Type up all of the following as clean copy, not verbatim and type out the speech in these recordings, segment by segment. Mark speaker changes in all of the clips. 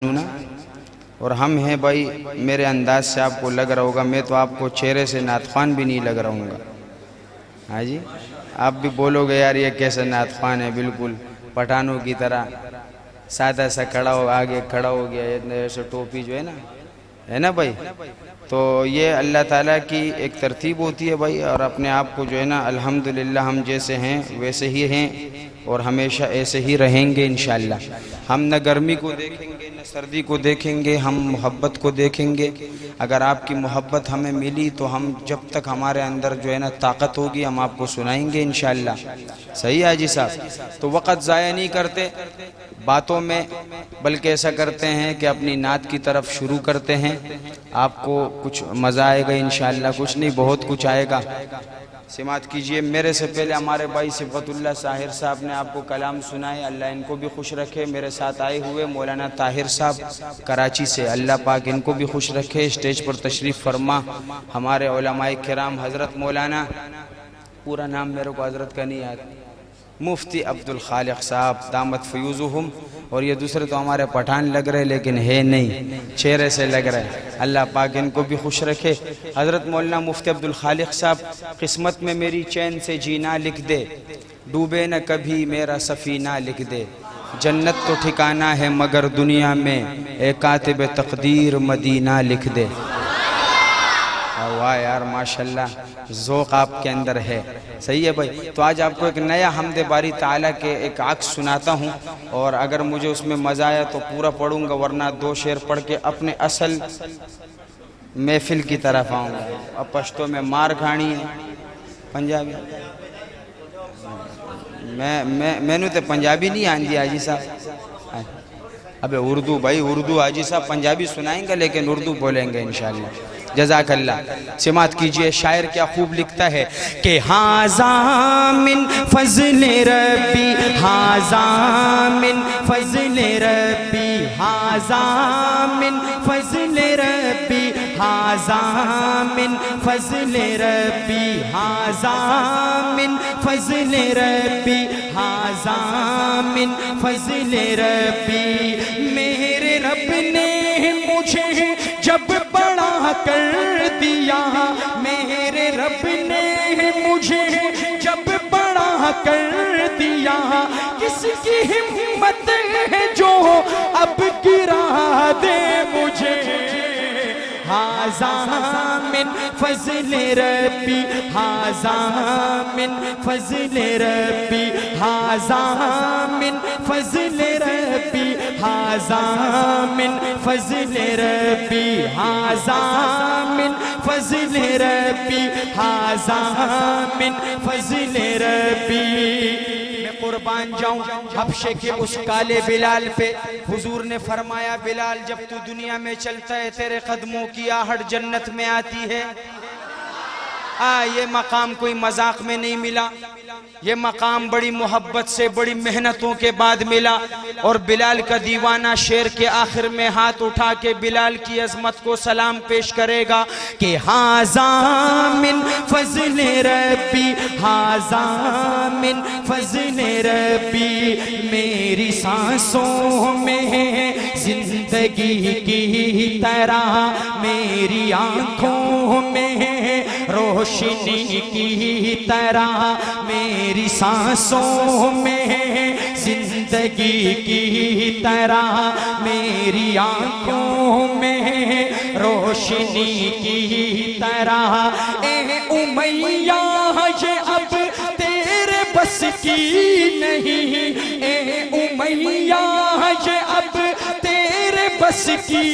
Speaker 1: ना। और हम हैं भाई, मेरे अंदाज से आपको लग रहा होगा, मैं तो आपको चेहरे से नातखान भी नहीं लग रहा हूँ। हाँ जी, आप भी बोलोगे यार ये कैसा नातखान है, बिल्कुल पठानों की तरह सादा सा खड़ा हो, आगे खड़ा हो गया, ऐसे टोपी जो है ना भाई। तो ये अल्लाह ताला की एक तरतीब होती है भाई। और अपने आप को जो है ना, अल्हम्दुलिल्लाह हम जैसे हैं वैसे ही हैं और हमेशा ऐसे ही रहेंगे इंशाअल्लाह। हम न गर्मी को देखेंगे न सर्दी को देखेंगे, हम मोहब्बत को देखेंगे। अगर आपकी मोहब्बत हमें मिली तो हम, जब तक हमारे अंदर जो है ना ताकत होगी, हम आपको सुनाएंगे इंशाअल्लाह। सही है हाजी साहब। तो वक़्त ज़ाया नहीं करते बातों में, बल्कि ऐसा करते हैं कि अपनी नात की तरफ शुरू करते हैं। आपको कुछ मज़ा आएगा इंशाअल्लाह, कुछ नहीं बहुत कुछ आएगा। समात कीजिए। मेरे से पहले हमारे भाई सिफ़तुल्लाह साहिर साहब ने आपको कलाम सुनाए, अल्लाह इनको भी खुश रखे। मेरे साथ आए हुए मौलाना ताहिर साहब कराची से, अल्लाह पाक इनको भी खुश रखे। स्टेज पर तशरीफ़ फरमा हमारे उलमाए किराम, हज़रत मौलाना, पूरा नाम मेरे को हज़रत का नहीं याद, मुफ्ती अब्दुल खालिक साहब दामत फ़यूज़ुहुम। और ये दूसरे तो हमारे पठान लग रहे लेकिन है नहीं, चेहरे से लग रहे हैं। अल्लाह पाक इनको भी खुश रखे। हज़रत मौलाना मुफ्ती अब्दुल खालिक साहब, किस्मत में मेरी चैन से जीना लिख दे, डूबे न कभी मेरा सफ़ीना लिख दे, जन्नत तो ठिकाना है मगर दुनिया में, ए कातिब तकदीर मदीना लिख दे। वाह यार माशाल्लाह, ज़ौक़ आपके अंदर है। सही है भाई। तो आज आपको एक नया हमदे बारी ताला के एक आक्स सुनाता हूँ, और अगर मुझे उसमें मज़ा आया तो पूरा पढ़ूंगा, वरना दो शेर पढ़ के अपने असल महफिल की तरफ आऊँगा। अब पश्तो में मार खानी है पंजाबी, मैनू तो पंजाबी नहीं आती हाजी साहब। अबे उर्दू भाई, उर्दू हाजी साहब पंजाबी सुनाएंगे लेकिन उर्दू बोलेंगे इंशाअल्लाह। जज़ाकल्लाह। सिमात कीजिए। शायर क्या खूब लिखता है कि हाज़ा मिन फ़ज़्ल रब्बी, हाज़ा मिन फ़ज़्ल रब्बी, हाज़ा मिन फ़ज़्ल रब्बी, हाज़ा मिन फ़ज़्ल रब्बी, हाज़ा मिन फ़ज़्ल रब्बी, हाज़ा मिन फ़ज़्ल रब्बी। मेरे रब ने मुझे जब बड़ा कर दिया, मेरे रब ने मुझे जब बड़ा कर दिया, किसकी हिम्मत है जो अब गिरा दे मुझे। हाज़ा मिन फ़ज़्ल रब्बी, हाज़ा मिन फ़ज़्ल रब्बी, हाज़ा मिन फ़ज़्ल रब्बी, हाज़ा मिन फ़ज़्ल रब्बी, हाज़ा मिन फ़ज़्ल रब्बी, हाज़ा मिन फ़ज़्ल रब्बी। कुर्बान जाऊं हबशे के उस काले बिलाल पे। हुजूर ने फरमाया, बिलाल जब तू दुनिया में चलता है तेरे कदमों की आहट जन्नत में आती है। ये मकाम कोई मजाक में नहीं मिला, ये मकाम बड़ी मोहब्बत से, बड़ी मेहनतों के बाद मिला। और बिलाल का दीवाना शेर के आखिर में हाथ उठा के बिलाल की अजमत को सलाम पेश करेगा कि हाज़ा मिन फ़ज़्ल रब्बी, हाज़ा मिन फ़ज़्ल रब्बी। मेरी सांसों में जिंदगी की तरह, मेरी आँखों में रोशनी की तरह, मेरी सांसों में जिंदगी की तरह, मेरी आँखों में रोशनी की तरह। ए उमैया ये अब तेरे बस की नहीं, ए उमैया ये अब तेरे बस की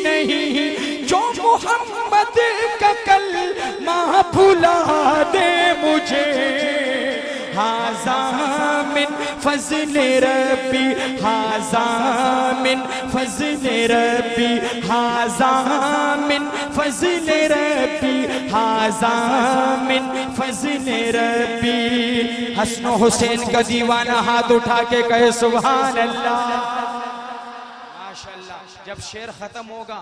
Speaker 1: नहीं, जो मोहम्मद का कलमा भुला दे मुझे। हाज़ा मिन फ़ज़्ल रब्बी, हाज़ा मिन फ़ज़्ल रब्बी, हाज़ा मिन फ़ज़्ल रब्बी, हाज़ा मिन फ़ज़्ल रब्बी। हसन हुसैन का दीवाना हाथ उठा के कहे सुभान अल्लाह। माशाअल्लाह। जब शेर ख़त्म होगा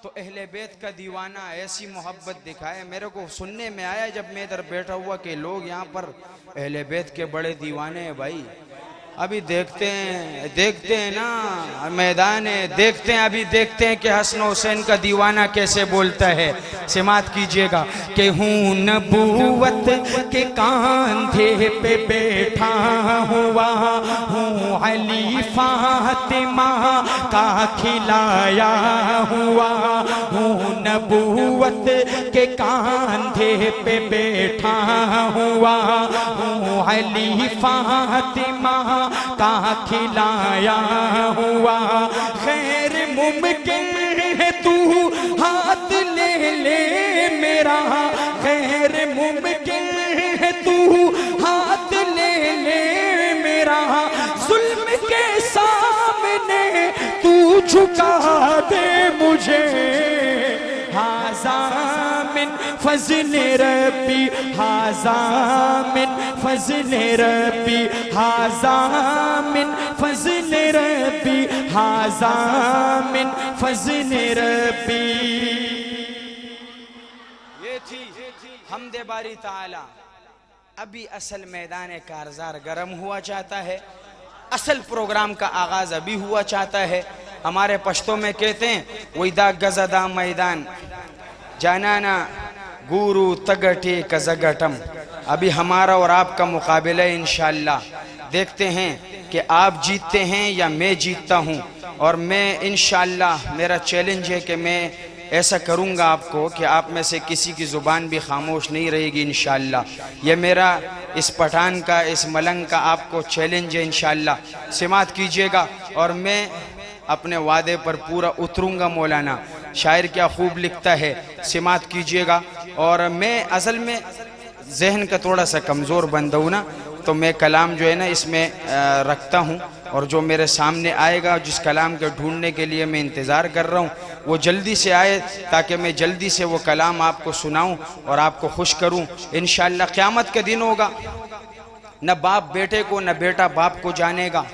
Speaker 1: तो अहले बैत का दीवाना ऐसी मोहब्बत दिखाए। मेरे को सुनने में आया जब मैं इधर बैठा हुआ कि लोग यहाँ पर अहले बैत के बड़े दीवाने हैं भाई। अभी देखते हैं ना मैदान है, देखते हैं अभी देखते हैं कि हसन हुसैन का दीवाना कैसे बोलता है। समात कीजिएगा कि हूँ नबूवत के कांधे पे बैठा हुआ हूँ, अली फातिमा का खिलाया हुआ हूँ, नबूवत के कांधे पे बैठा हुआ हूँ, अली फातिमा का खिलाया हुआ। खैर मुमकिन है तू हाथ ले ले मेरा, खैर मुमकिन है तू हाथ ले ले मेरा, जुल्म के सामने तू झुका दे मुझे। हाज़ा मिन फज़्ल रब्बी, हाज़ा मिन फज़्ल रब्बी, हाज़ा मिन फज़्ल रब्बी, हाज़ा मिन फज़्ल रब्बी। ये थी हमदे बारी ताला। अभी असल मैदान कारज़ार गर्म हुआ चाहता है, असल प्रोग्राम का आगाज अभी हुआ चाहता है। हमारे पश्तो में कहते हैं वैदा गज़दा मैदान जानाना गुरु तगटे कज़गटम। अभी हमारा और आपका मुकाबला है इंशाअल्लाह। देखते हैं कि आप जीतते हैं या मैं जीतता हूँ। और मैं इंशाअल्लाह, मेरा चैलेंज है कि मैं ऐसा करूँगा आपको कि आप में से किसी की ज़ुबान भी खामोश नहीं रहेगी इंशाअल्लाह। ये मेरा इस पठान का, इस मलंग का आपको चैलेंज है इंशाअल्लाह। समात कीजिएगा और मैं अपने वादे पर पूरा उतरूँगा। मौलाना शायर क्या खूब लिखता है, समात कीजिएगा। और मैं असल में जहन का थोड़ा सा कमज़ोर बंदा हूँ ना, तो मैं कलाम जो है ना इसमें रखता हूँ, और जो मेरे सामने आएगा, जिस कलाम के ढूंढने के लिए मैं इंतज़ार कर रहा हूँ, वो जल्दी से आए ताकि मैं जल्दी से वो कलाम आपको सुनाऊँ और आपको खुश करूँ इंशाअल्लाह। क़यामत के दिन होगा, न बाप बेटे को न बेटा बाप को जानेगा,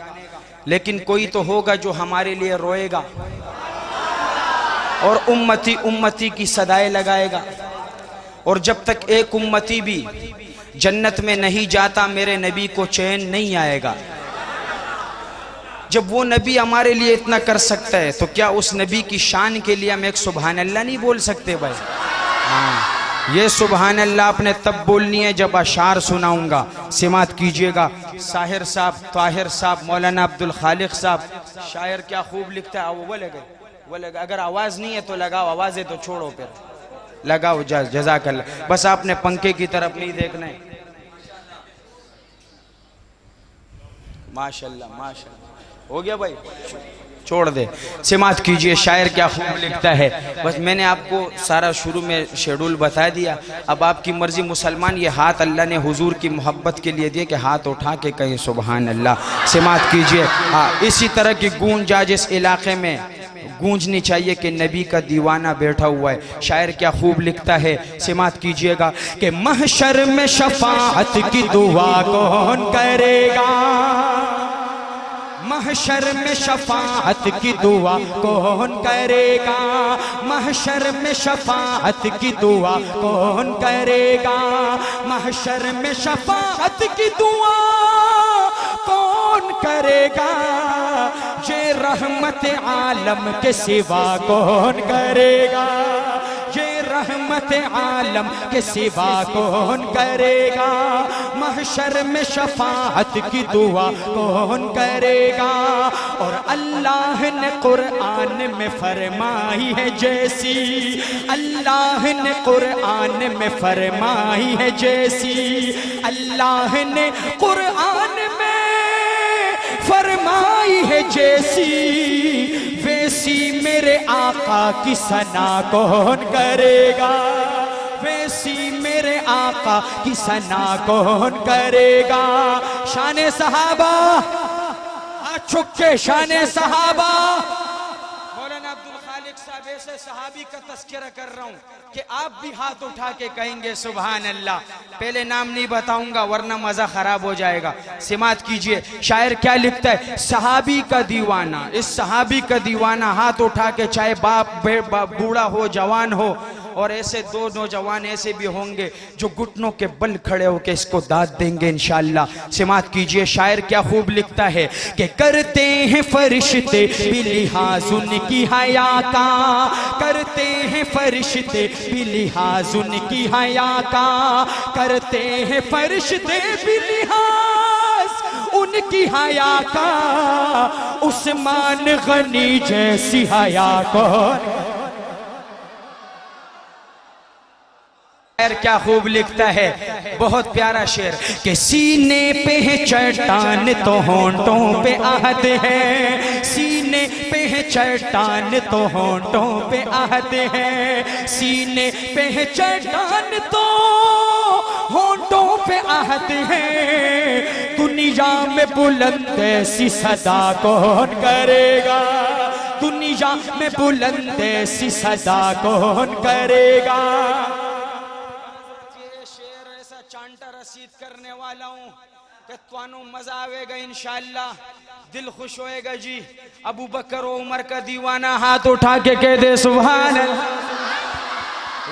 Speaker 1: लेकिन कोई तो होगा जो हमारे लिए रोएगा और उम्मती उम्मती की सदाएं लगाएगा। और जब तक एक उम्मती भी जन्नत में नहीं जाता, मेरे नबी को चैन नहीं आएगा। जब वो नबी हमारे लिए इतना कर सकता है, तो क्या उस नबी की शान के लिए हम एक सुभान अल्लाह नहीं बोल सकते भाई? हाँ, ये सुभान अल्लाह आपने तब बोलनी है जब अशार सुनाऊंगा। समात कीजिएगा। साहिर साहब, ताहिर साहब, मौलाना अब्दुल खालिक साहब, शायर क्या खूब लिखता है। वो लगे अगर आवाज़ नहीं है तो लगाओ, आवाज़ है तो छोड़ो, फिर लगाओ। जज़ाकल्लाह। बस आपने पंखे की तरफ नहीं देखना है। माशाल्लाह माशाल्लाह, हो गया भाई, छोड़ दे। समात कीजिए। शायर क्या खूब लिखता है। बस मैंने आपको सारा शुरू में शेड्यूल बता दिया। अब आपकी मर्जी। मुसलमान ये हाथ अल्लाह ने हुजूर की मोहब्बत के लिए दिए कि हाथ उठा के कहें सुभान अल्लाह। समात कीजिए। हाँ, इसी तरह की गूंज आज इस इलाके में गूंजनी चाहिए कि नबी का दीवाना बैठा हुआ है। शायर क्या खूब लिखता है। समात कीजिएगा कि महशर में शफाअत की दुआ कौन करेगा, महशर में शफाअत की दुआ कौन करेगा, महशर में शफाअत की दुआ कौन करेगा, महशर में शफाअत की दुआ कौन करेगा, ये रहमत आलम के सिवा कौन करेगा, ये रहमत आलम के सिवा कौन करेगा, महशर में शफाअत की दुआ कौन करेगा। और अल्लाह ने कुरान में फरमाई है जैसी, अल्लाह ने कुरान में फरमाई है जैसी, अल्लाह ने कुरान में फरमाई है जैसी, वैसी मेरे आका की सना कौन करेगा, वैसी मेरे आका की सना कौन करेगा। शान सहाबा, चुके शान सहाबा। मौलाना अब्दुल खालिक साहब ऐसे सहाबी का तस्करा कर रहा हूँ कि आप भी हाथ उठा के कहेंगे सुभान अल्लाह। पहले नाम नहीं बताऊंगा वरना मजा खराब हो जाएगा। समात कीजिए। शायर क्या लिखता है। सहाबी का दीवाना, इस सहाबी का दीवाना हाथ उठा के, चाहे बाप बूढ़ा हो जवान हो, और ऐसे दो नौजवान ऐसे भी होंगे जो घुटनों के बल खड़े होकर इसको दाद देंगे इंशाअल्लाह। समाअत कीजिए, शायर क्या खूब लिखता है कि करते हैं फरिश्ते भी लिहाज उनकी हया का, करते हैं फरिश्ते भी लिहाज उनकी हया का, करते हैं फरिश्ते भी लिहाज उनकी हया का, उस्मान गनी जैसी हया कौन। क्या खूब लिखता है, बहुत प्यारा शेर कि सीने पे है चट्टान तो होंठों पे आहत है, सीने पे है चट्टान तो होंठों पे आहत है, सीने पे है चट्टान तो होंठों पे आहत है, दुनिया में बुलंद ऐसी सदा कौन करेगा, दुनिया में बुलंद ऐसी सदा कौन करेगा। चांटा रसीद करने वाला हूँ कि तुआनू मजा आवेगा इंशाअल्लाह, दिल खुश होएगा जी। अबू बकर उमर का दीवाना हाथ उठा के कह दे सुभान अल्लाह।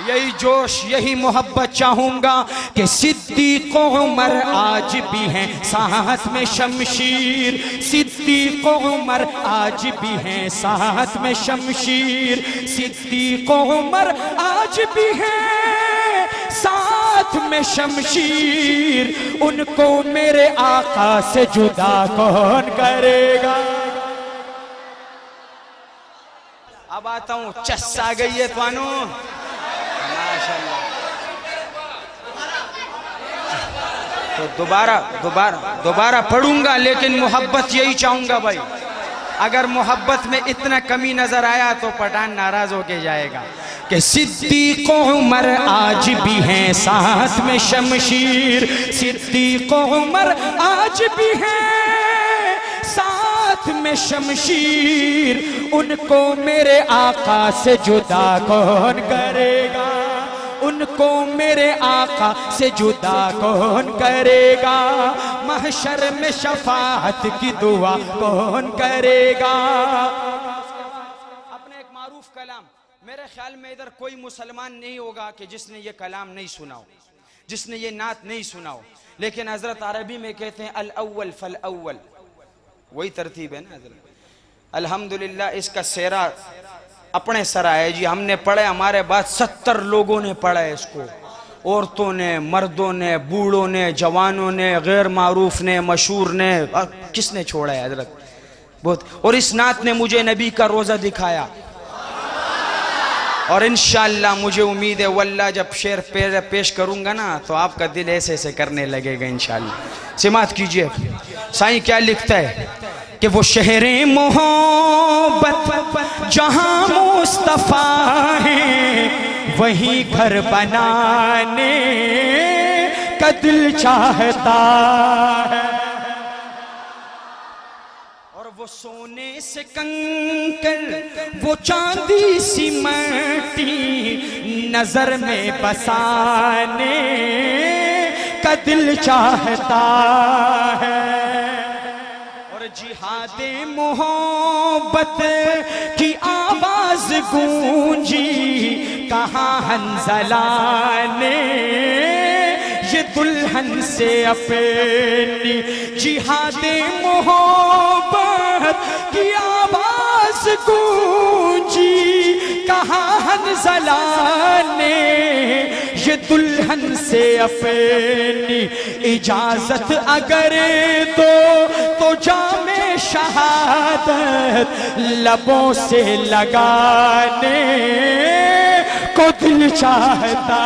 Speaker 1: यही जोश यही मोहब्बत चाहूंगा कि सिद्दीक़ उमर आज भी हैं साथ में शमशीर, सिद्दीक़ उमर आज भी हैं साथ में शमशीर, सिद्दीक़ उमर आज भी हैं साथ में शमशीर, उनको मेरे आका से जुदा कौन करेगा। अब आता हूं, चस आ गई है तुआनू माशाल्लाह। तो दोबारा पढ़ूंगा, लेकिन मोहब्बत यही चाहूंगा भाई। अगर मोहब्बत में इतना कमी नजर आया तो पठान नाराज होके जाएगा कि सिद्दीक़ उमर आज भी हैं साथ में शमशीर, सिद्दीक़ उमर आज भी हैं साथ में शमशीर, उनको मेरे आका से जुदा कौन करेगा, उनको मेरे आका से जुदा कौन करेगा, महशर में शफाअत की दुआ कौन करेगा। अपने एक मारूफ कलाम, मेरे ख्याल में इधर कोई मुसलमान नहीं होगा कि जिसने ये कलाम नहीं सुना हो, जिसने ये नात नहीं सुना हो, लेकिन हजरत अरबी में कहते हैं अल अव्वल फल अव्वल, वही तरतीब है ना हजरत। अल्हम्दुलिल्लाह इसका सेरा अपने सर आए जी, हमने पढ़े, हमारे बाद 70 लोगों ने पढ़ा है इसको, औरतों ने, मर्दों ने, बूढ़ों ने, जवानों ने, गैर मारूफ ने, मशहूर ने, किसने छोड़ा है हजरत बहुत। और इस नात ने मुझे नबी का रोजा दिखाया और इंशाअल्लाह मुझे उम्मीद है वल्लाह जब शेर पेश करूंगा ना तो आपका दिल ऐसे ऐसे करने लगेगा इंशाअल्लाह। समाअत कीजिए, साईं क्या लिखता है कि वो शहरे मोहब्बत जहां मुस्तफा है वहीं घर बनाने का दिल चाहता है, और वो सोने से कंकर वो चांदी सी मट्टी नजर में बसाने का दिल चाहता है, और जिहादे मोहब्बत की आवाज गूंजी कहाँ हंज़ला ने ये दुल्हन से अपनी, जिहादे मोहब्बत की आवाज गूंजी कहाँ हंज़ला ने ये दुल्हन से अपनी, इजाजत अगर दो तो जामे शहादत लबों से लगाने को दिल चाहता।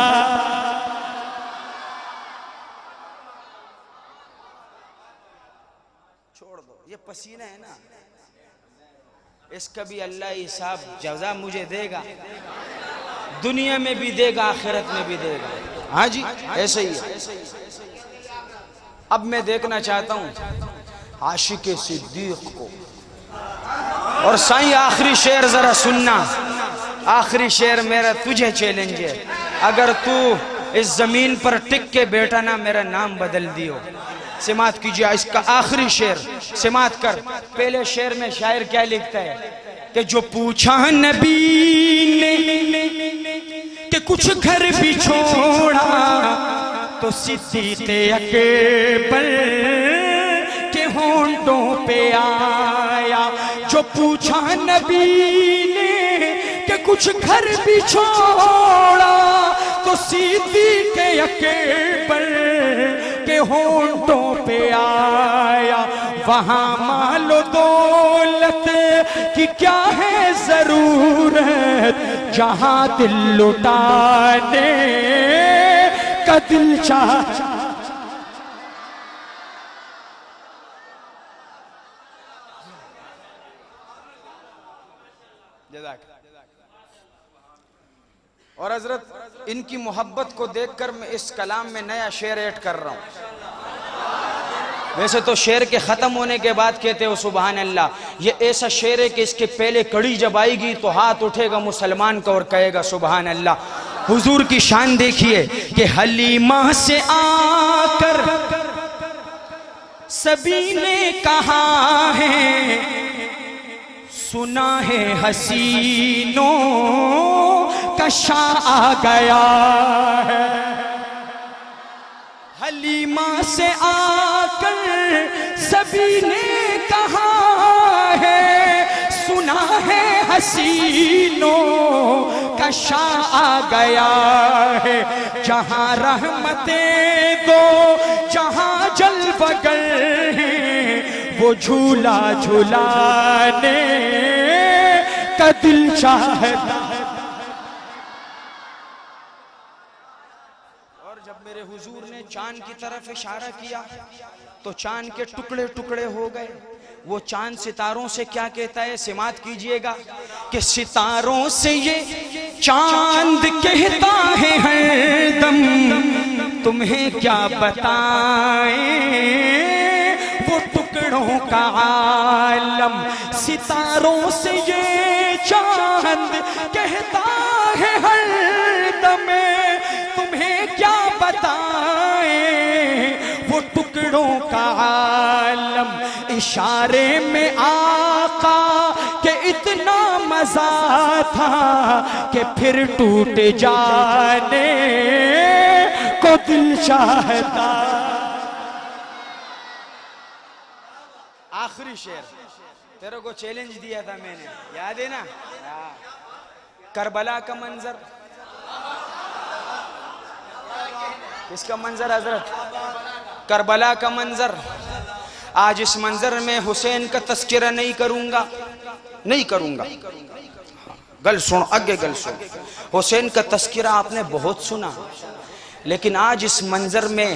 Speaker 1: छोड़ दो, ये पसीना है ना, इसका भी अल्लाह हिसाब जज़ा मुझे देगा, दुनिया में भी देगा आखिरत में भी देगा। हाँ जी ऐसे ही है। अब मैं देखना चाहता हूँ आशिक सिद्दीक को। और साईं आखिरी शेर जरा सुनना, आखिरी शेर मेरा तुझे चैलेंज है, अगर तू इस जमीन पर टिक के बैठा ना मेरा नाम बदल दियो। समाअत कीजिए, इसका आखिरी शेर समाअत कर। पहले शेर में शायर क्या लिखता है कि जो पूछा नबी ने कि
Speaker 2: कुछ घर भी छोड़ा तो सिद्दीक़ अकबर के होंठों पे आया। जो पूछा नबी ने कि कुछ घर भी छोड़ा तो सिद्दीक़ अकबर के होंठों पे आया। वहाँ मालो दौलत की क्या है जरूरत, जहाँ दिल लुटाने का दिल चाह।
Speaker 1: और हजरत इनकी मोहब्बत को देखकर मैं इस कलाम में नया शेर ऐड कर रहा हूँ। वैसे तो शेर के ख़त्म होने के बाद कहते हो सुबहान अल्लाह, ये ऐसा शेर है कि इसके पहले कड़ी जब आएगी तो हाथ उठेगा मुसलमान का और कहेगा सुबहान अल्लाह। हुजूर की शान देखिए कि हलीमा से आकर सभी ने कहा है, सुना है हसीनों का शाह आ गया है। हलीमा से आकर सभी ने कहा है, सुना है हसीनों का शाह आ गया है। जहां रहमतें दो जहां जलवगर हैं, वो झूला झूलाने का दिल चाहता। और जब मेरे हुजूर ने चांद की तरफ इशारा किया तो चांद के टुकड़े टुकड़े हो गए। वो चांद सितारों से क्या कहता है, सिमात कीजिएगा कि सितारों से ये चांद कहता है हरदम, तुम्हें क्या बताएं वो टुकड़ों का आलम। सितारों से ये चांद कहता है हरदम, तुम्हें क्या बताएं वो टुकड़ों का आलम। इशारे में आका के इतना मजा था कि फिर टूट जाने को दिल चाहता। आखिरी शेर तेरे को चैलेंज दिया था मैंने, याद है ना? करबला का मंजर, इसका मंजर हजरत करबला का मंजर। आज इस मंजर में हुसैन का तस्करा नहीं करूंगा, नहीं करूंगा। गल सुन, आगे गल सुन। हुसैन का तस्करा आपने बहुत सुना, लेकिन आज इस मंजर में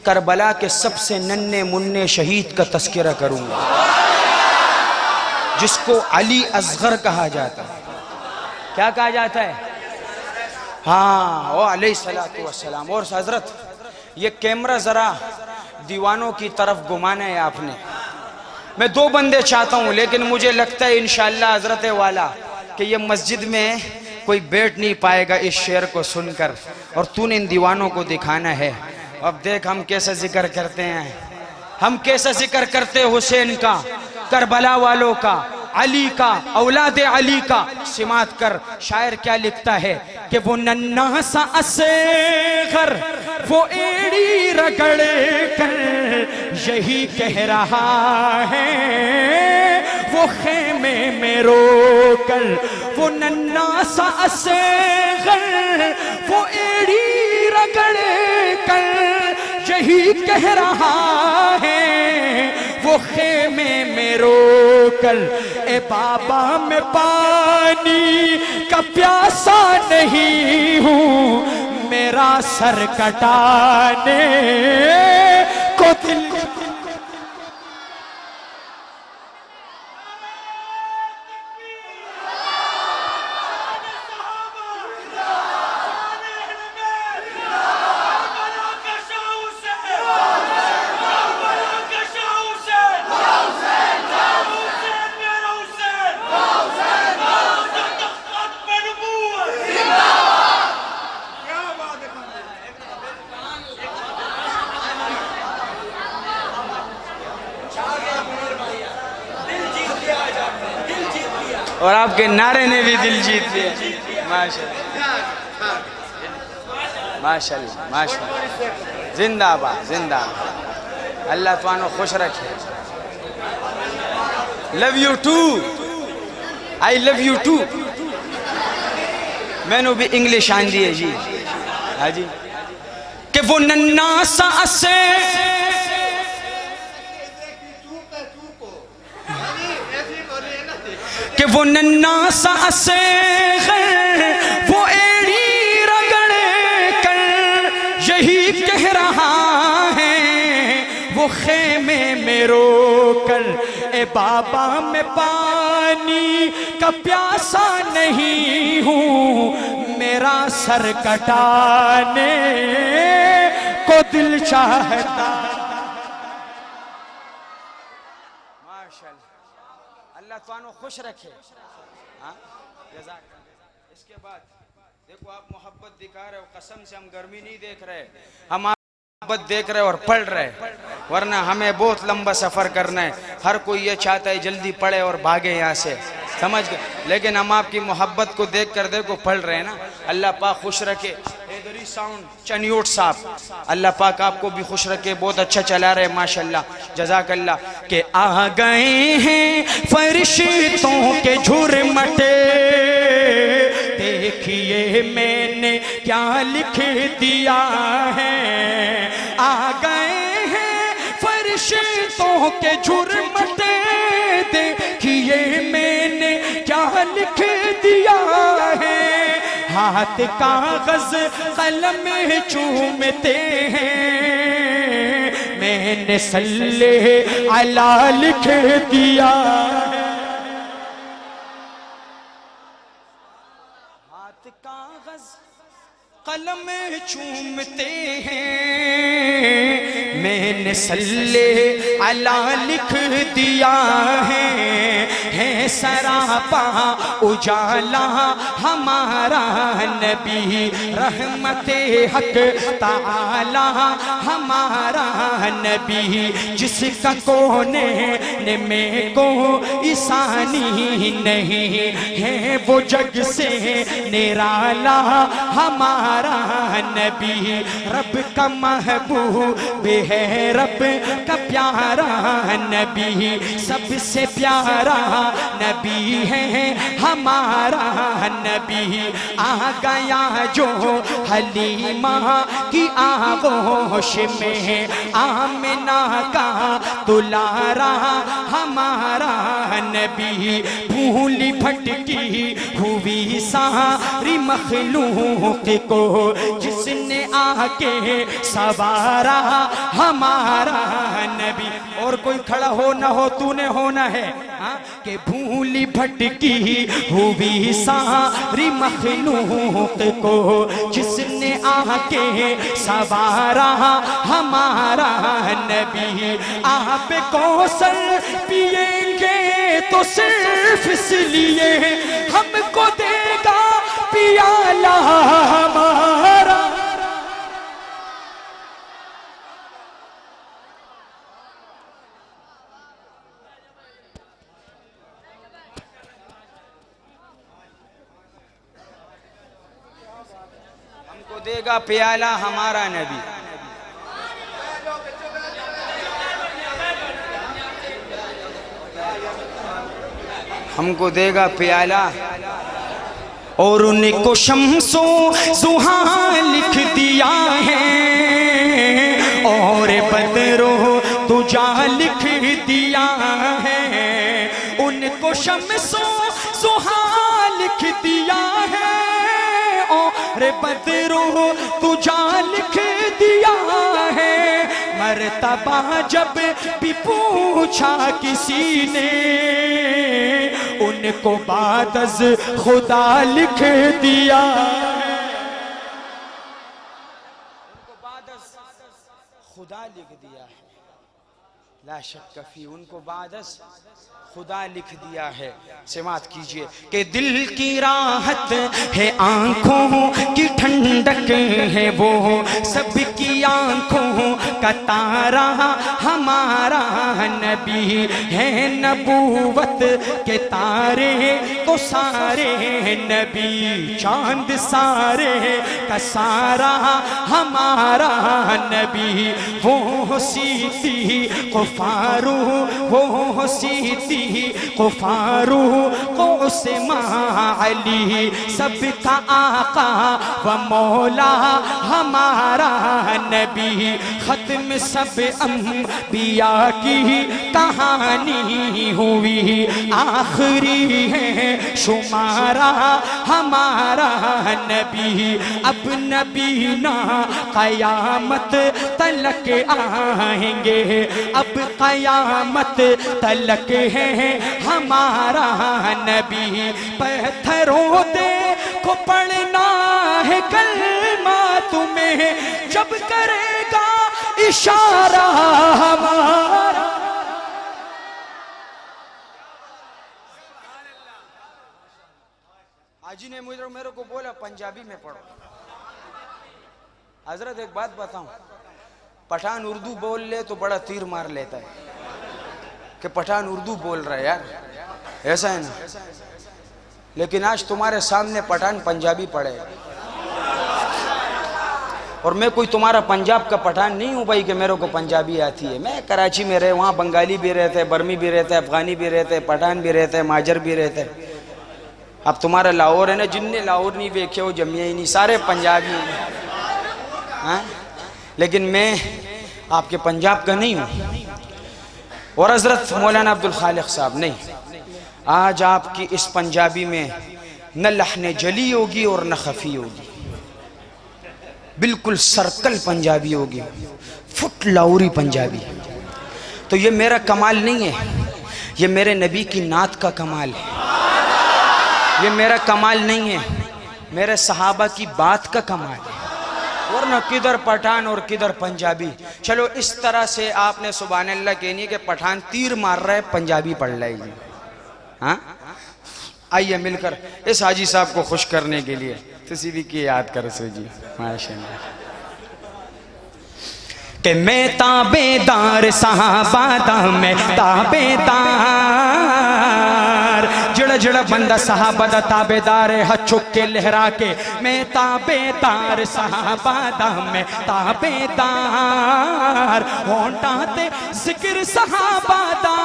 Speaker 1: करबला के सबसे नन्हे मुन्ने शहीद का तस्करा करूंगा, जिसको अली असगर कहा जाता है। क्या कहा जाता है? हाँ, वो अलैहिस्सलातु वस्सलाम। और हजरत ये कैमरा जरा दीवानों की तरफ घुमाना है आपने। मैं दो बंदे चाहता हूँ, लेकिन मुझे लगता है इंशाअल्लाह हजरत वाला कि ये मस्जिद में कोई बैठ नहीं पाएगा इस शेर को सुनकर, और तूने इन दीवानों को दिखाना है। अब देख हम कैसा जिक्र करते हैं, हम कैसा जिक्र करते हैं हुसैन का, करबला वालों का, अली का, औलाद अली का। सिमात कर, शायर क्या लिखता है कि वो नन्हा सा असगर वो एड़ी रगड़े कर यही कह रहा है, वो खेमे में रोकर। वो नन्हा सा असगर वो एड़ी रगड़े कर यही कह रहा है, वो खेमे में रोकर। ए बाबा मैं पानी का प्यासा नहीं हूँ, मेरा सर कटाने को दिल। और आपके नारे ने भी दिल जीत लिया। माशाअल्लाह। माशाल्लाह माशाल्लाह, जिंदाबाद जिंदाबाद, अल्लाह तुआनो खुश रखे। Love you too, I love you too. मैंने भी इंग्लिश आंदी है जी। हाँ जी, कि वो नन्ना सा से कि वो नन्ना सा से वो एड़ी रगड़े कर यही कह रहा है, वो खेमे में रो कर ए बाबा मैं पानी का प्यासा नहीं हूँ, मेरा सर कटाने को दिल चाहता। माशाल्लाह, अल्लाह तुआनो खुश रखे। हाँ, इसके बाद देखो आप मोहब्बत दिखा रहे हो, कसम से हम गर्मी नहीं देख रहे, हम मोहब्बत देख रहे और पढ़ रहे, वरना हमें बहुत लंबा सफर करना है। हर कोई ये चाहता है जल्दी पढ़े और भागे यहाँ से, समझ गए, लेकिन हम आपकी मोहब्बत को देख कर देखो पढ़ रहे हैं ना। अल्लाह पाक खुश रखे। हैदरी साउंड चनियोट साहब, अल्लाह पाक आपको भी खुश रखे, बहुत अच्छा चला रहे माशाल्लाह, जज़ाकल्लाह। के आ गए हैं फरिश्तों के झुरमटे, देखिए मैंने क्या लिख दिया है। आ गए हैं फरिश्तों के झुरमटे, देखिए मैंने क्या लिख दिया है। हाथ कागज कलम चूमते हैं, मैंने सल्ले अला लिख दिया है। हाथ कागज कलम चूमते हैं, मैंने सल्ले अला लिख दिया है सरापा उजाला हमारा नबी, रहमते हक ताला हमारा नबी, जिसका कोने में को ईसानी नहीं है, वो जग से निराला हमारा नबी। रब का महबूब है, रब का प्यारा नबी, सबसे प्यारा नबी है हमारा नबी। आ गया जो हलीमा की आगोश में, आमिना का दुलारा हमारा नबी। भूली भटकी हुई सारी मखलूक को, जिसने आके सवारा हमारा नबी। और कोई खड़ा हो ना हो, तूने होना है कि भूली भटकी हुई सारी मखलूक को, जिसने आके सवारा हमारा नबी। आप कौसर पिएंगे तो सिर्फ इसलिए, हमको देगा पियाला हमारा। हमको देगा प्याला हमारा नबी। हमको देगा प्याला, और उनको शम्सो जुहा लिख दिया है, और बदरो तुझा लिख दिया है। उनको शम्सो जुहा लिख दिया है, और बदरो तुझा लिख दिया है। मर्तबा जब भी पूछा किसी ने, उनको बादज़ खुदा लिख दिया। उनको बादज़ खुदा लिख दिया है। ला शक फी, उनको बादस खुदा लिख दिया है। समात कीजिए कि दिल की राहत है, आंखों की ठंडक है वो, सबकी आंखों का तारा हमारा नबी है। नबूवत के तारे तो सारे नबी, चांद सारे का सारा हमारा नबी। वो सीती कुफारू, वो सीती कुफारू क़ुस्मा अली, सबका आका व मौला हमारा नबी। खत्म सब अंबिया की कहानी हुई, आखिरी है शुमारा हमारा नबी। अब नबी ना क़यामत तलक आएंगे, अब क़यामत तलक है हमारा नबी। पत्थरों दे को पढ़ना है कलमा तुम्हें, जब करेगा इशारा हमारा। हाजी ने मेरे को बोला पंजाबी में पढ़ो। हजरत एक बात बताऊं, पठान उर्दू बोल ले तो बड़ा तीर मार लेता है कि पठान उर्दू बोल रहा है यार, ऐसा है ना। लेकिन आज तुम्हारे सामने पठान पंजाबी पढ़े, और मैं कोई तुम्हारा पंजाब का पठान नहीं हूँ भाई कि मेरे को पंजाबी आती है। मैं कराची में रहे, वहाँ बंगाली भी रहते हैं, बर्मी भी रहते हैं, अफगानी भी रहते हैं, पठान भी रहते हैं, माजर भी रहते हैं। अब तुम्हारा लाहौर है ना, जिनने लाहौर नहीं देखे हो जमिया ही नहीं, सारे पंजाबी हैं। हाँ? लेकिन मैं आपके पंजाब का नहीं हूँ, और हजरत मौलाना अब्दुल खालिक साहब नहीं। आज आपकी इस पंजाबी में न लहने जली होगी और न खफी होगी, बिल्कुल सर्कल पंजाबी होगी, फुट लाउरी पंजाबी। तो ये मेरा कमाल नहीं है, ये मेरे नबी की नात का कमाल है। ये मेरा कमाल नहीं है, मेरे सहाबा की बात का कमाल है। वरना किधर पठान और किधर पंजाबी। चलो इस तरह से आपने सुभान अल्लाह कहनी है कि पठान तीर मार रहा है, पंजाबी पढ़ लेगी। हाँ, आइए मिलकर इस हाजी साहब को खुश करने के लिए तस्वीर की याद कर सो जी। माशाअल्लाह कि मैं ताबेदार सहाबा दा, मैं ताबेदार, जड़ा जड़ा बंदा सहाबा दा ताबेदार है, हाथ चुक के लहरा के मैं ताबेदार सहाबा दा, मैं ताबेदार। होंठा ते जिक्र सहाबा दा,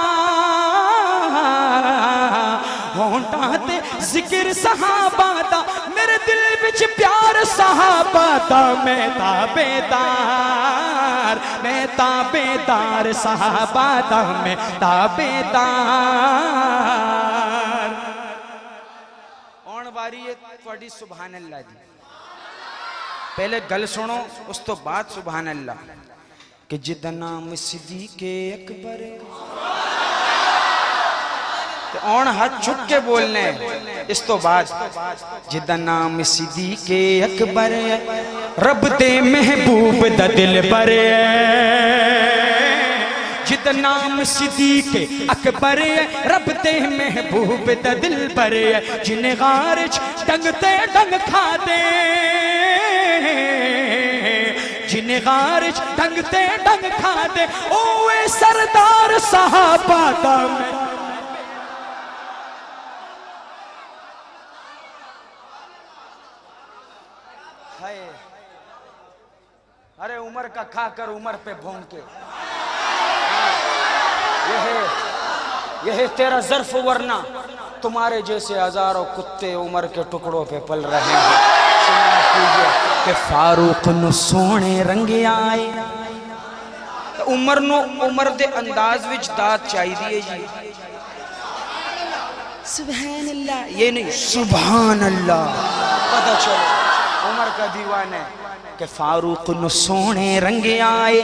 Speaker 1: होंठा ते जिक्र सहाबा दा, मेरे दिल विच प्यार सहाबा दा। मैं ताबेदार, मैं ताबेदार सहाबा दा, मैं ताबेदार। आउण वारी है तुहाडी सुभान अल्लाह दी। पहले गल सुनो, उस तो बाद सुभान अल्लाह। कि जिदा नाम सिद्दीक़े अकबर, औन हाथ चुक के बोलने। इस तो बाद जिदा नाम सिद्दीक़े अकबर, रब दे महबूब दा दिल पर। जिदा नाम सिद्दीक़े अकबर, रब दे महबूब दा दिल पर। जिन्हें गार च डंगते डंग खा दे, जिन्हें गार च डंगते डंग खा दे, ओए सरदार सहाबा दा। अरे उमर का खाकर उमर पे भोंग के, यह तेरा ज़र्फ, वरना तुम्हारे जैसे हजारों कुत्ते उमर के टुकड़ों पे पल रहे हैं। कि फारूक नु सोने रंगे आए, उमर नु उमर दे अंदाज विच दात चाहिए जी। सुभान अल्लाह, ये नहीं सुभान अल्लाह, पता चलो उमर का दीवाना है। कि फारूक नु सोने रंगे आए,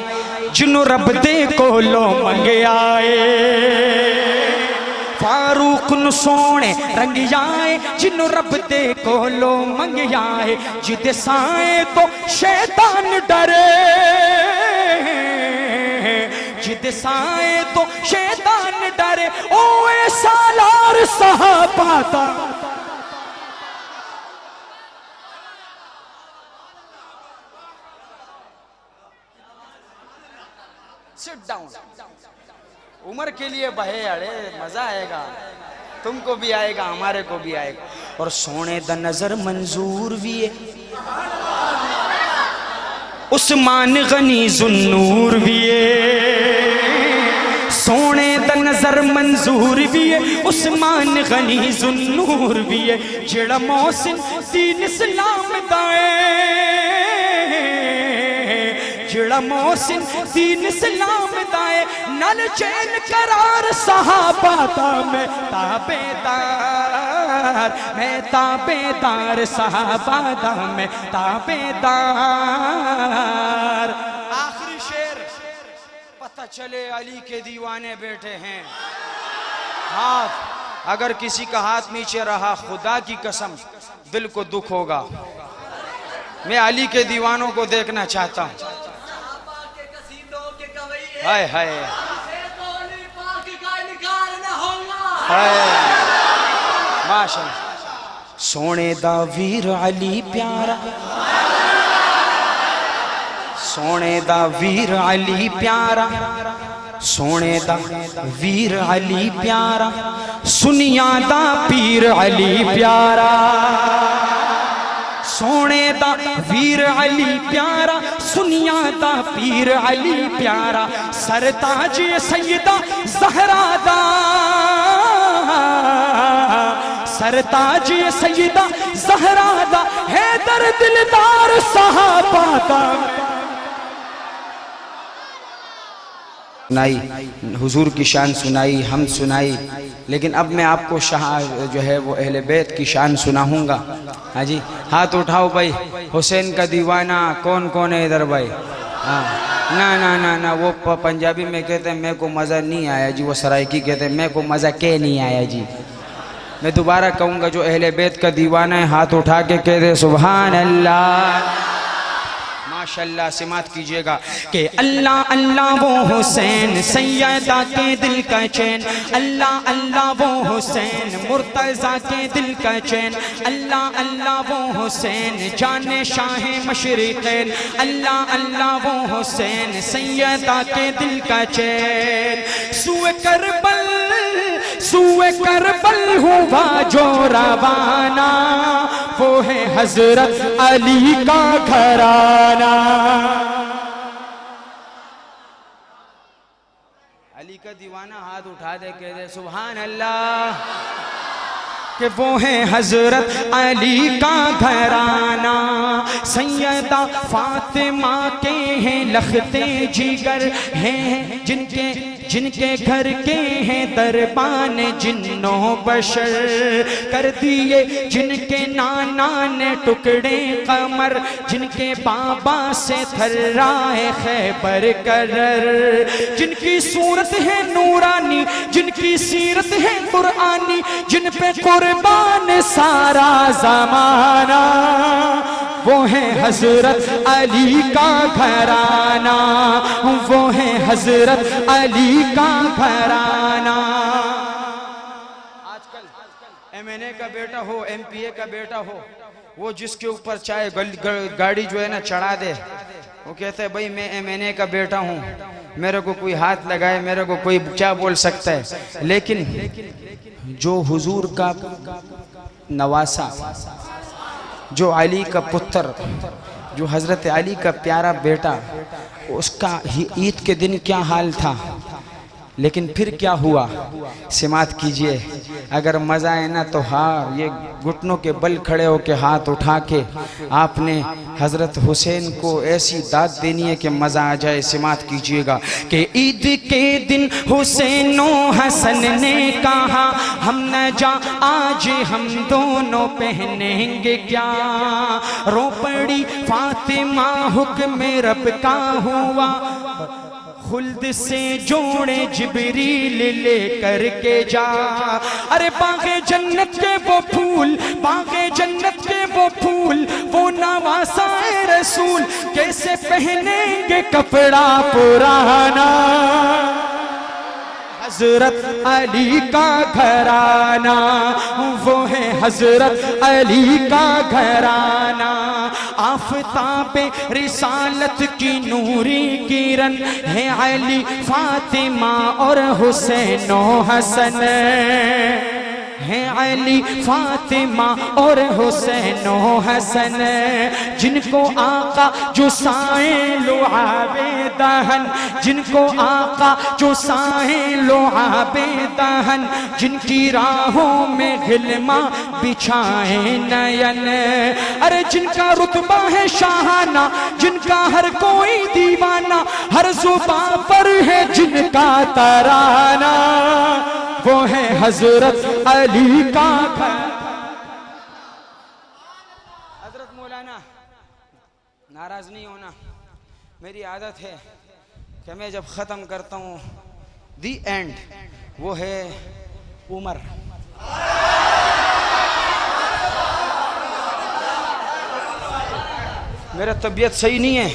Speaker 1: जिन्हों रब दे कोलो मंगे आए। फारूक नु सोने रंगे आए, जिन्हों रब दे कोलो मंगे आए। जिदे साए तो शैतान डरे,
Speaker 2: दिसाए तो शैतान डरे, ओए सालार सहाबाता। सिट डाउन, उम्र के लिए बहे अड़े, मजा आएगा, तुमको भी आएगा हमारे को भी आएगा। और सोने द नजर मंजूर भी है, उस्मान गनी जुन्नूर भी है, सोने द नजर मंजूर भी है, उस्मान गनी जुन्नूर भी है। जेड़ा मोहसिन दीन इस्लाम दाए, जेड़ा मोहसिन दीन इस्लाम दाए, नल चैन करार सहाबाता में ताबेदार, मैं ताबेदार सहाबादा में ताबेदार। आखिरी शेर, पता चले अली के दीवाने बैठे हैं, हाथ अगर किसी का हाथ नीचे रहा खुदा की कसम दिल को दुख होगा। मैं अली के दीवानों को देखना चाहता हूँ। हाय हाय माशाअल्लाह। सोने दा वीर अली प्यारा, सोने दा वीर अली प्यारा, सोने दा वीर अली प्यारा, सुनिया दा पीर अली प्यारा। सोने दा वीर अली प्यारा, सुनिया दा पीर अली प्यारा, सरताज सैयदा ज़हरा दा, सरताज सैयदा ज़हरा दा, हैदर दिलदार सहाबा दा।
Speaker 1: सुनाई हुजूर की शान सुनाई, हम सुनाई, लेकिन अब मैं आपको शाह जो है वो अहले बैत की शान सुनाऊंगा। हाँ जी, हाथ उठाओ भाई। हुसैन का दीवाना कौन कौन है इधर भाई? हाँ, ना ना ना ना, वो पंजाबी में कहते हैं मेरे को मज़ा नहीं आया जी, वो सराइकी कहते हैं मेरे को मज़ा के नहीं आया जी। मैं दोबारा कहूँगा, जो अहले बैत का दीवाना है हाथ उठा के कह दे सुभान अल्लाह, माशाअल्लाह। सिमात कीजिएगा कि अल्लाह अल्लाह वो हुसैन सैयदा के दिल का चैन, अल्लाह अल्लाह वो हुसैन मुर्तज़ा के दिल का चैन, अल्लाह अल्लाह वो हुसैन जाने शाह मशरिक़ैन, अल्लाह अल्लाह वो हुसैन सैयदा के दिल का चैन। सूए करबल हुआ जो रवाना, वो है हजरत अली का घराना। अली का दीवाना हाथ उठा दे कह दे सुभान अल्लाह, कि वो है हजरत अली का घराना। सैयदा फातिमा के हैं लखते जिगर हैं, जिनके घर के हैं दरबान जिन्नो बशर, कर दिए जिनके नाना ने टुकड़े कमर, जिनके बाबा से थर्राए खैबर करर, जिनकी सूरत है नूरानी, जिनकी सीरत है कुरानी, जिन पे कुर्बान सारा जमाना, वो है हजरत अली का घराना, वो है हजरत अली का घराना। आजकल MNA का बेटा हो, MPA का बेटा हो, वो जिसके ऊपर चाहे गाड़ी जो है ना चढ़ा दे, वो कहते हैं भाई मैं MNA का बेटा हूँ, मेरे को कोई हाथ लगाए, मेरे को कोई क्या बोल सकता है। लेकिन जो हुजूर का नवासा, जो अली का पुत्र, जो हजरत अली का प्यारा बेटा, उसका ईद के दिन क्या हाल था, लेकिन फिर क्या हुआ सिमात कीजिए। अगर मज़ा आए ना तो हाँ, ये घुटनों के बल खड़े होके हाथ उठा के आपने हज़रत हुसैन को ऐसी दाद देनी है कि मज़ा आ जाए। सिमात कीजिएगा कि ईद के दिन हुसैन हसन ने कहा, हम न जा आज हम दोनों पहनेंगे क्या, रो पड़ी फातिमा हुक्म रब का हुआ, खुल्द से जोड़े जिब्रील लेकर के जा। अरे बागे जन्नत के वो फूल, बागे जन्नत के वो फूल, वो नवासाए रसूल कैसे पहनेंगे कपड़ा पुराना।
Speaker 2: हजरत अली का घराना, वो है हजरत अली का घराना। आफताबे रिसालत की नूरी किरण है अली, फातिमा और हुसैन हसन है अली, फातिमा और हुसैन हसन, जिनको आका जो साए लुआबे दहन, जिनको आका जो साए लुआबे दहन, जिनकी राहों में गिलमा बिछाए नयन। अरे जिनका रुतबा है शाहाना, जिनका हर कोई दीवाना, हर जुबां पर है जिनका तराना, वो है हजरत अली का घर। हजरत मौलाना नाराज नहीं होना, मेरी आदत है कि मैं जब खत्म करता हूँ दी एंड, वो है उमर। मेरा तबीयत सही नहीं है,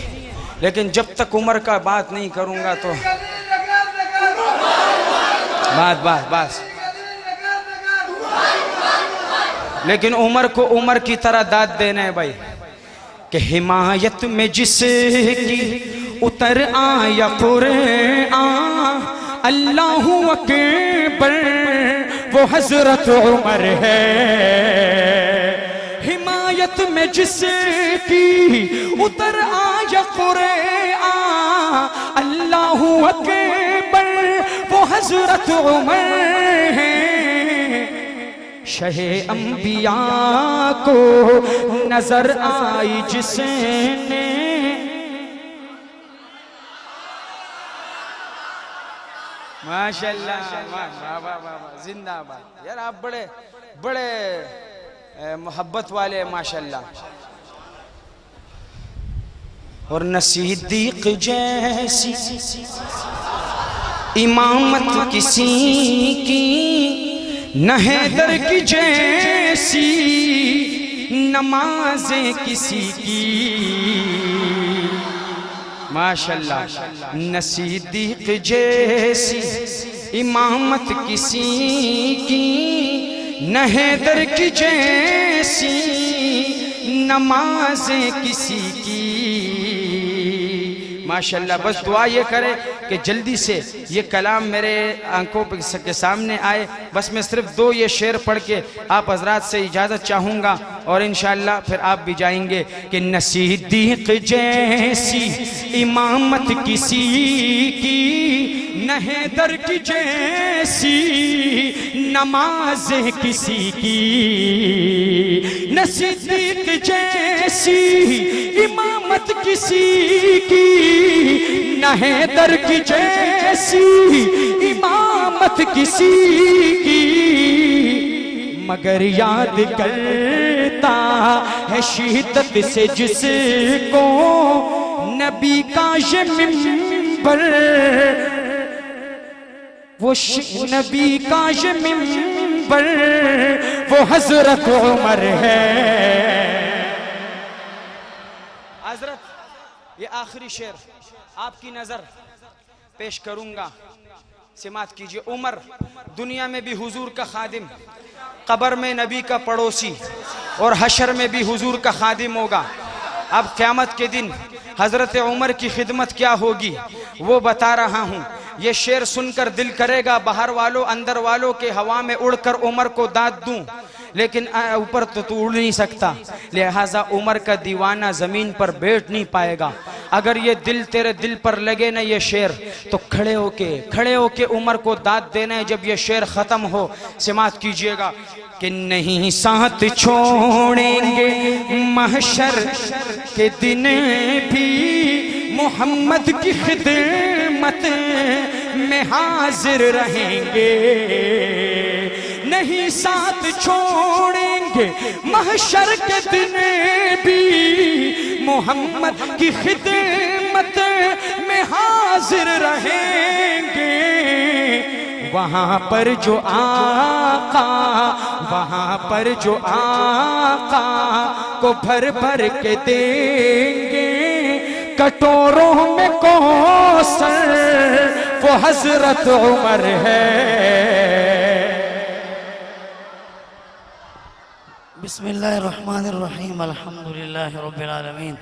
Speaker 2: लेकिन जब तक उमर का बात नहीं करूंगा तो बस। लेकिन उमर को उमर की तरह दाद देना है भाई, कि हिमायत में जिसकी उतर आया कुरआन, अल्लाहु अकबर, वो हजरत उमर है। हिमायत में जिसकी उतर आया कुरआन, अल्लाहु अकबर, वो हजरत उमर है। शहे अंबिया को नजर आई जिसने, माशाल्लाह, जिंदाबाद। यार आप बड़े बड़े मोहब्बत वाले माशाल्लाह। और न सिद्दीक जैसी इमामत किसी की, न हैदर की जैसी नमाजें किसी की, माशाल्लाह। न सिद्दीक जैसी इमामत किसी की, न हैदर की जैसी नमाजें किसी की, माशाल्लाह। बस दुआ ये करे कि जल्दी से ये कलाम मेरे आंखों के सामने आए। बस मैं सिर्फ 2 ये शेर पढ़ के आप हजरात से इजाज़त चाहूँगा और इंशाअल्लाह फिर आप भी जाएंगे। कि न सिद्दीक जैसी इमामत किसी की, न हैदर की जैसी नमाज़ें किसी की, न सिद्दीक जैसी इमामत किसी की, न हैदर की जैसी इमामत किसी की, मगर याद करता है शिद्दत से जिसको नबी का ये मिंबर, वो नबी का ये मिंबर, वो हजरत उमर है। हजरत ये आखिरी शेर आपकी नजर पेश करूंगा, समात कीजिए। उमर दुनिया में भी हुजूर का खादिम, कब्र में नबी का पड़ोसी और हशर में भी हुजूर का खादिम होगा। अब क़यामत के दिन हजरत उमर की खिदमत क्या होगी वो बता रहा हूँ। ये शेर सुनकर दिल करेगा बाहर वालों अंदर वालों के हवा में उड़कर उमर को दाद दूं, लेकिन ऊपर तो तू उड़ नहीं सकता, लिहाजा उमर का दीवाना जमीन पर बैठ नहीं पाएगा। अगर ये दिल तेरे दिल पर लगे ना ये शेर, तो खड़े होके उमर को दाद देना है जब ये शेर खत्म हो। समात कीजिएगा। कि नहीं साथ छोड़ेंगे महशर के दिन भी, मोहम्मद की खिदमत में हाजिर रहेंगे। नहीं साथ छोड़ेंगे महशर के दिन भी, मोहम्मद की खिदमत में हाजिर रहेंगे। वहाँ पर जो आका, वहाँ पर जो आका को भर भर के देंगे, कटोरों में कौसर
Speaker 3: वो हजरत उमर है।
Speaker 4: बिस्मिल्लाहिर्रहमानिर्रहीम, अल्हम्दुलिल्लाहि रब्बिल आलमीन।